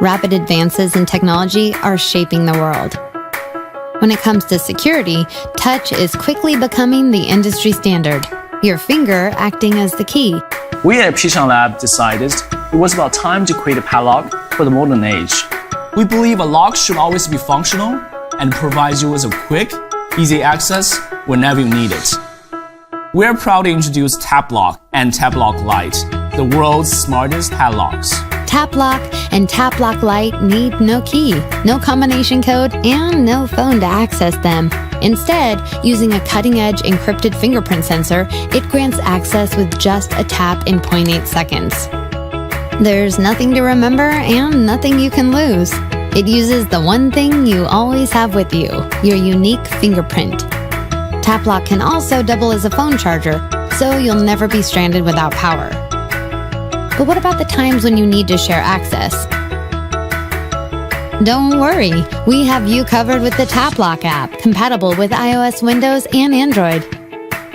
Rapid advances in technology are shaping the world. When it comes to security, touch is quickly becoming the industry standard, your finger acting as the key. We at P-Shang Lab decided it was about time to create a padlock for the modern age. We believe a lock should always be functional and provide you with a quick, easy access whenever you need it. We're proud to introduce Padlock and Padlock Lite, the world's smartest padlocks. Padlock and Padlock Lite need no key, no combination code, and no phone to access them. Instead, using a cutting-edge encrypted fingerprint sensor, it grants access with just a tap in 0.8 seconds. There's nothing to remember and nothing you can lose. It uses the one thing you always have with you, your unique fingerprint. Padlock can also double as a phone charger, so you'll never be stranded without power. But what about the times when you need to share access? Don't worry, we have you covered with the Padlock app, compatible with iOS, Windows, and Android.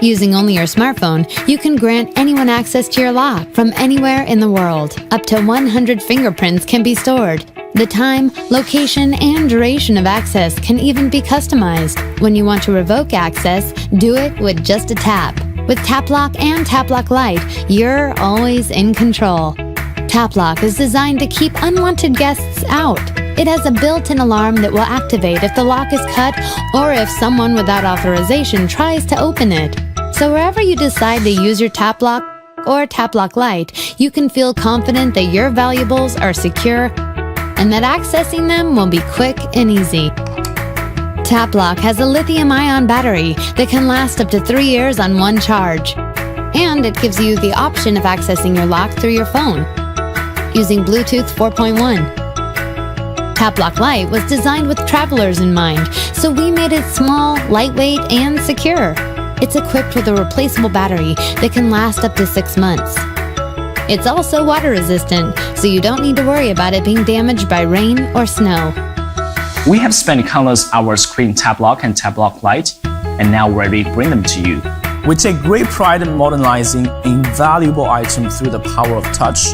Using only your smartphone, you can grant anyone access to your lock from anywhere in the world. Up to 100 fingerprints can be stored. The time, location, and duration of access can even be customized. When you want to revoke access, do it with just a tap. With Padlock and Padlock Lite, you're always in control. Padlock is designed to keep unwanted guests out. It has a built-in alarm that will activate if the lock is cut or if someone without authorization tries to open it. So wherever you decide to use your Padlock or Padlock Lite, you can feel confident that your valuables are secure and that accessing them will be quick and easy. Padlock has a lithium-ion battery that can last up to 3 years on one charge. And it gives you the option of accessing your lock through your phone, using Bluetooth 4.1. Padlock Lite was designed with travelers in mind, so we made it small, lightweight, and secure. It's equipped with a replaceable battery that can last up to 6 months. It's also water-resistant, so you don't need to worry about it being damaged by rain or snow. We have spent countless hours creating Padlock and Padlock Lite, and now we're ready to bring them to you. We take great pride in modernizing an invaluable item through the power of touch.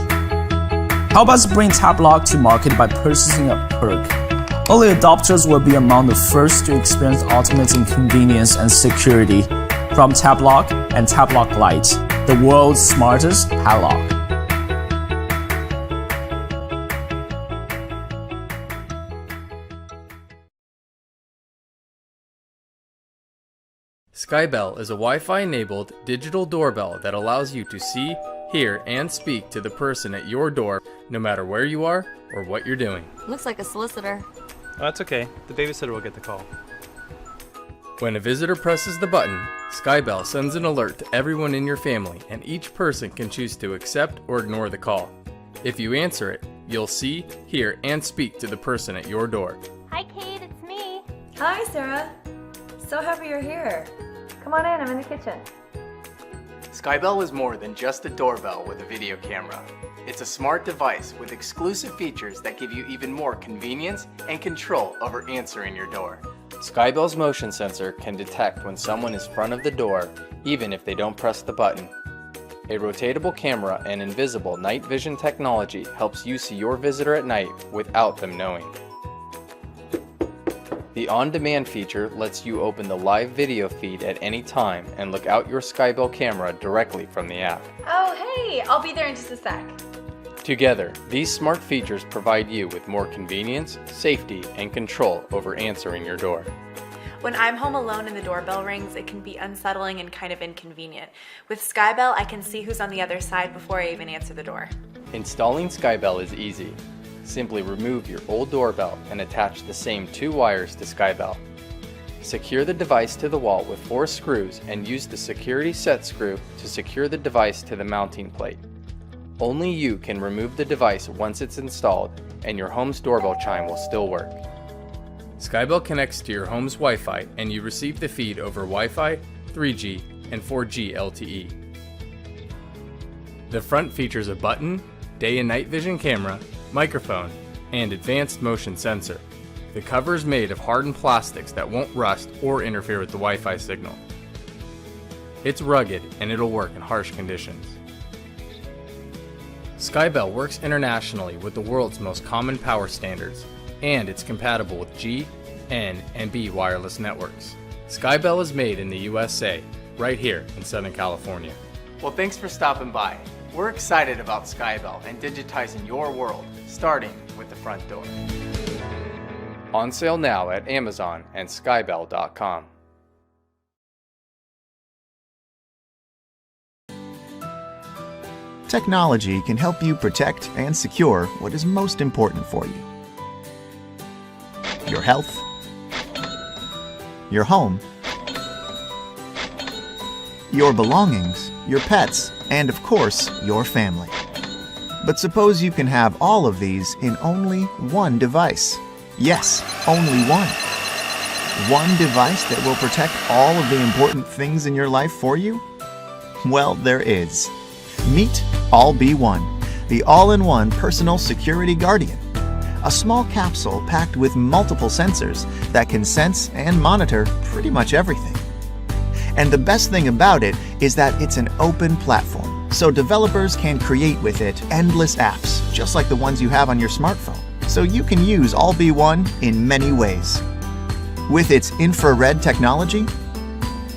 Help us bring Padlock to market by purchasing a perk. Early adopters will be among the first to experience ultimate in convenience and security from Padlock and Padlock Lite, the world's smartest padlock. Skybell is a Wi-Fi enabled digital doorbell that allows you to see, hear, and speak to the person at your door no matter where you are or what you're doing. Looks like a solicitor. Oh, that's okay. The babysitter will get the call. When a visitor presses the button, Skybell sends an alert to everyone in your family, and each person can choose to accept or ignore the call. If you answer it, you'll see, hear, and speak to the person at your door. Hi, Kate, it's me. Hi, Sarah. So happy you're here. Come on in, I'm in the kitchen. Skybell is more than just a doorbell with a video camera. It's a smart device with exclusive features that give you even more convenience and control over answering your door. Skybell's motion sensor can detect when someone is in front of the door, even if they don't press the button. A rotatable camera and invisible night vision technology helps you see your visitor at night without them knowing. The on-demand feature lets you open the live video feed at any time and look out your Skybell camera directly from the app. Oh, hey, I'll be there in just a sec. Together, these smart features provide you with more convenience, safety, and control over answering your door. When I'm home alone and the doorbell rings, it can be unsettling and kind of inconvenient. With Skybell, I can see who's on the other side before I even answer the door. Installing Skybell is easy. Simply remove your old doorbell and attach the same 2 wires to Skybell. Secure the device to the wall with 4 screws and use the security set screw to secure the device to the mounting plate. Only you can remove the device once it's installed, and your home's doorbell chime will still work. Skybell connects to your home's Wi-Fi and you receive the feed over Wi-Fi, 3G, and 4G LTE. The front features a button, day and night vision camera, microphone, and advanced motion sensor. The cover is made of hardened plastics that won't rust or interfere with the Wi-Fi signal. It's rugged and it'll work in harsh conditions. Skybell works internationally with the world's most common power standards, and it's compatible with G, N, and B wireless networks. Skybell is made in the USA, right here in Southern California. Well, thanks for stopping by. We're excited about Skybell and digitizing your world, starting with the front door. On sale now at Amazon and skybell.com. Technology can help you protect and secure what is most important for you. Your health, your home, your belongings, your pets, and of course, your family. But suppose you can have all of these in only one device. Yes, only one. One device that will protect all of the important things in your life for you? Well, there is. Meet All-Be-One, the all-in-one personal security guardian. A small capsule packed with multiple sensors that can sense and monitor pretty much everything. And the best thing about it is that it's an open platform, so developers can create with it endless apps, just like the ones you have on your smartphone. So you can use All-Be-One in many ways. With its infrared technology,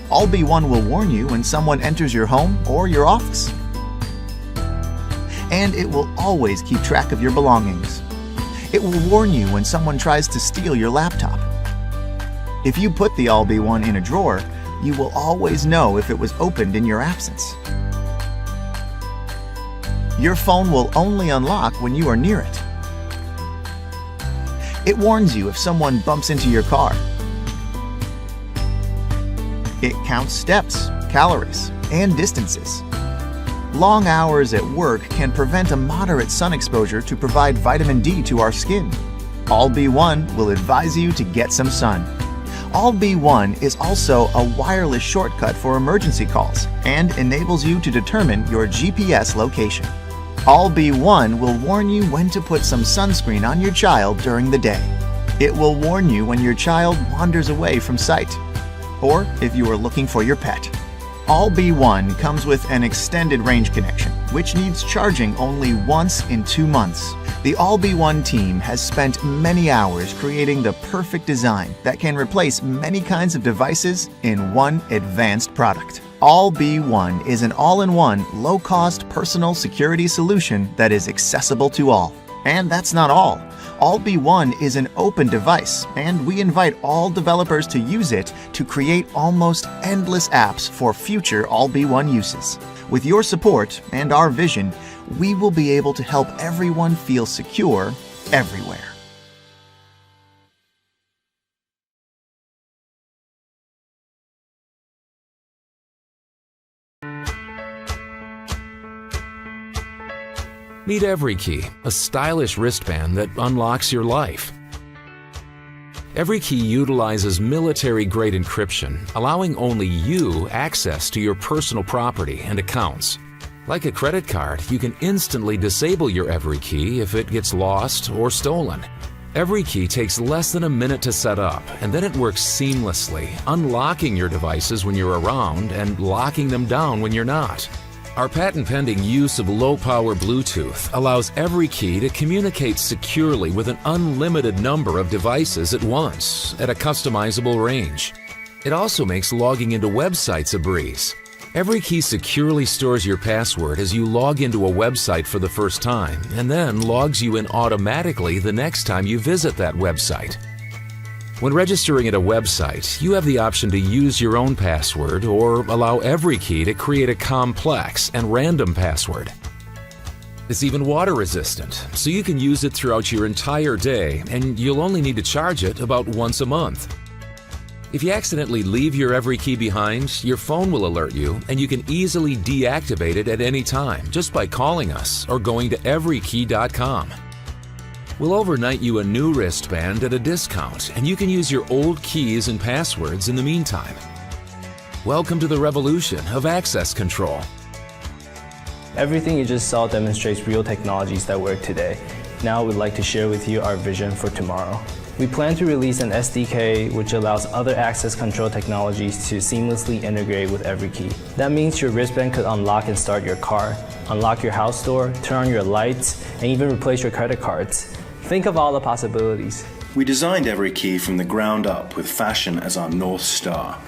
All-Be-One will warn you when someone enters your home or your office. And it will always keep track of your belongings. It will warn you when someone tries to steal your laptop. If you put the All-Be-One in a drawer, you will always know if it was opened in your absence. Your phone will only unlock when you are near it. It warns you if someone bumps into your car. It counts steps, calories, and distances. Long hours at work can prevent a moderate sun exposure to provide vitamin D to our skin. All-Be-One will advise you to get some sun. All-Be-One is also a wireless shortcut for emergency calls and enables you to determine your GPS location. All-Be-One will warn you when to put some sunscreen on your child during the day. It will warn you when your child wanders away from sight, or if you are looking for your pet. All-Be-One comes with an extended range connection, which needs charging only once in 2 months. The All-Be-One team has spent many hours creating the perfect design that can replace many kinds of devices in one advanced product. All-Be-One is an all-in-one, low-cost personal security solution that is accessible to all. And that's not all. All-Be-One is an open device, and we invite all developers to use it to create almost endless apps for future All-Be-One uses. With your support and our vision, we will be able to help everyone feel secure everywhere. Meet EveryKey, a stylish wristband that unlocks your life. EveryKey utilizes military-grade encryption, allowing only you access to your personal property and accounts. Like a credit card, you can instantly disable your EveryKey if it gets lost or stolen. EveryKey takes less than a minute to set up, and then it works seamlessly, unlocking your devices when you're around and locking them down when you're not. Our patent-pending use of low-power Bluetooth allows EveryKey to communicate securely with an unlimited number of devices at once at a customizable range. It also makes logging into websites a breeze. EveryKey securely stores your password as you log into a website for the first time and then logs you in automatically the next time you visit that website. When registering at a website, you have the option to use your own password or allow EveryKey to create a complex and random password. It's even water resistant, so you can use it throughout your entire day and you'll only need to charge it about once a month. If you accidentally leave your EveryKey behind, your phone will alert you and you can easily deactivate it at any time just by calling us or going to everykey.com. We'll overnight you a new wristband at a discount, and you can use your old keys and passwords in the meantime. Welcome to the revolution of access control. Everything you just saw demonstrates real technologies that work today. Now we'd like to share with you our vision for tomorrow. We plan to release an SDK which allows other access control technologies to seamlessly integrate with every key. That means your wristband could unlock and start your car, unlock your house door, turn on your lights, and even replace your credit cards. Think of all the possibilities. We designed every key from the ground up with fashion as our North Star.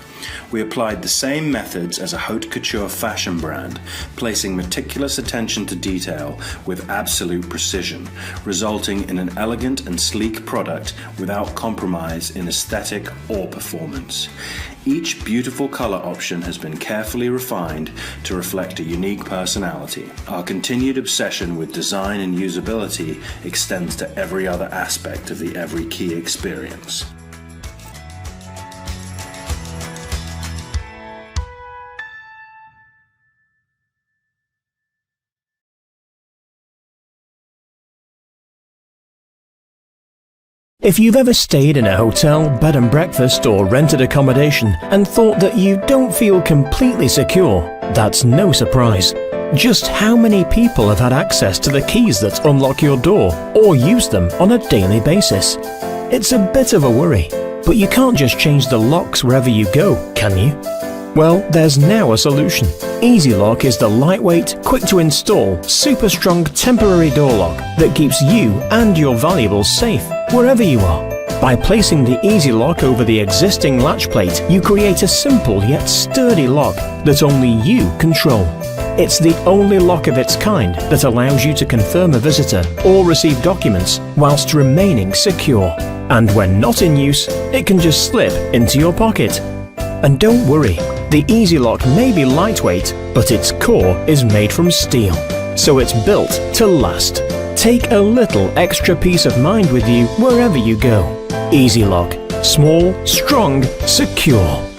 We applied the same methods as a haute couture fashion brand, placing meticulous attention to detail with absolute precision, resulting in an elegant and sleek product without compromise in aesthetic or performance. Each beautiful color option has been carefully refined to reflect a unique personality. Our continued obsession with design and usability extends to every other aspect of the Every Key experience. If you've ever stayed in a hotel, bed and breakfast, or rented accommodation and thought that you don't feel completely secure, that's no surprise. Just how many people have had access to the keys that unlock your door or use them on a daily basis? It's a bit of a worry, but you can't just change the locks wherever you go, can you? Well, there's now a solution. EasyLock is the lightweight, quick-to-install, super strong temporary door lock that keeps you and your valuables safe wherever you are. By placing the EasyLock over the existing latch plate, you create a simple yet sturdy lock that only you control. It's the only lock of its kind that allows you to confirm a visitor or receive documents whilst remaining secure. And when not in use, it can just slip into your pocket. And don't worry, the EasyLock may be lightweight, but its core is made from steel, so it's built to last. Take a little extra peace of mind with you wherever you go. EasyLock. Small, strong, secure.